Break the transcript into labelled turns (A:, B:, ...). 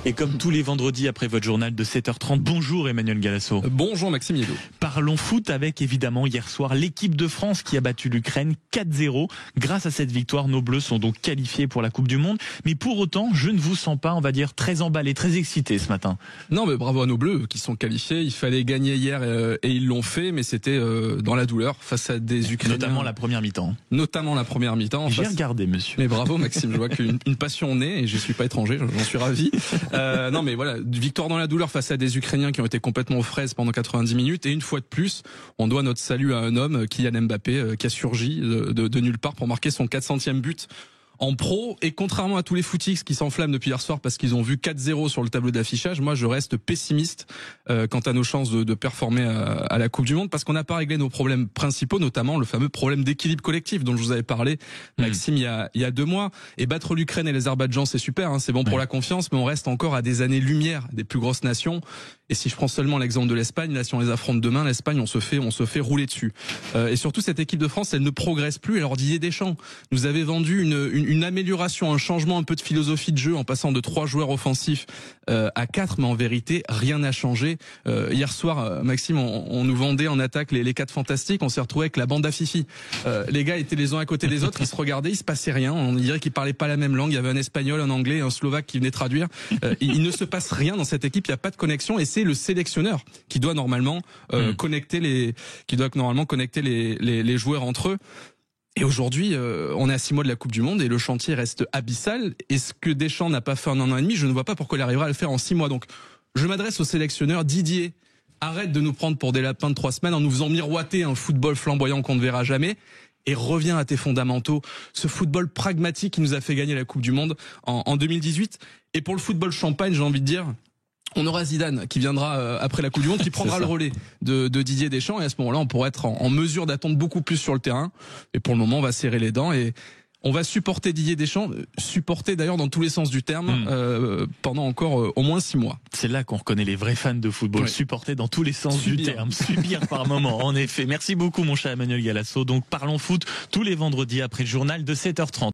A: Et comme tous les vendredis après votre journal de 7h30, bonjour Emmanuel Galasso.
B: Bonjour Maxime Yello.
A: Parlons foot avec évidemment hier soir l'équipe de France qui a battu l'Ukraine 4-0. Grâce à cette victoire, nos Bleus sont donc qualifiés pour la Coupe du Monde. Mais pour autant, je ne vous sens pas, on va dire, très emballé, très excité ce matin.
B: Non mais bravo à nos Bleus qui sont qualifiés. Il fallait gagner hier et ils l'ont fait, mais c'était dans la douleur face à des Ukrainiens.
A: Notamment la première mi-temps.
B: Notamment la première mi-temps.
A: J'ai regardé, monsieur.
B: Mais bravo Maxime, je vois qu'une passion naît et je suis pas étranger, j'en suis ravi. Non mais voilà, victoire dans la douleur face à des Ukrainiens qui ont été complètement aux fraises pendant 90 minutes. Et une fois de plus, on doit notre salut à un homme, Kylian Mbappé, qui a surgi de nulle part pour marquer son 400e but en pro. Et contrairement à tous les footix qui s'enflamment depuis hier soir parce qu'ils ont vu 4-0 sur le tableau d'affichage, moi je reste pessimiste quant à nos chances de performer à la Coupe du Monde, parce qu'on n'a pas réglé nos problèmes principaux, notamment le fameux problème d'équilibre collectif dont je vous avais parlé, Maxime, il y a 2 mois. Et battre l'Ukraine et l'Azerbaïdjan, c'est super, hein, c'est bon pour la confiance, mais on reste encore à des années-lumière des plus grosses nations. Et si je prends seulement l'exemple de l'Espagne, là si on les affronte demain, l'Espagne on se fait rouler dessus. Et surtout cette équipe de France, elle ne progresse plus. Alors Didier Deschamps nous avait vendu une amélioration, un changement un peu de philosophie de jeu en passant de 3 joueurs offensifs à 4, mais en vérité rien n'a changé. Hier soir, Maxime, on nous vendait en attaque les 4 fantastiques, on s'est retrouvé avec la bande à Fifi. Les gars étaient les uns à côté des autres, ils se regardaient, il se passait rien, on dirait qu'ils parlaient pas la même langue, il y avait un espagnol, un anglais, un slovaque qui venait traduire. Il ne se passe rien dans cette équipe, il n'y a pas de connexion, et c'est le sélectionneur qui doit normalement connecter les joueurs entre eux. Et aujourd'hui, on est à 6 mois de la Coupe du Monde et le chantier reste abyssal. Et ce que Deschamps n'a pas fait en 1 an et demi, je ne vois pas pourquoi il arrivera à le faire en 6 mois. Donc, je m'adresse au sélectionneur. Didier, arrête de nous prendre pour des lapins de 3 semaines en nous faisant miroiter un football flamboyant qu'on ne verra jamais. Et reviens à tes fondamentaux, ce football pragmatique qui nous a fait gagner la Coupe du Monde en 2018. Et pour le football champagne, j'ai envie de dire, on aura Zidane qui viendra après la Coupe du Monde, qui prendra le relais de Didier Deschamps, et à ce moment-là on pourra être en mesure d'attendre beaucoup plus sur le terrain. Et pour le moment on va serrer les dents et on va supporter Didier Deschamps, supporter d'ailleurs dans tous les sens du terme, pendant encore au moins 6 mois.
A: C'est là qu'on reconnaît les vrais fans de football, ouais. Supporter dans tous les sens du terme, subir par moment, en effet. Merci beaucoup mon cher Emmanuel Galasso. Donc parlons foot tous les vendredis après le journal de 7h30.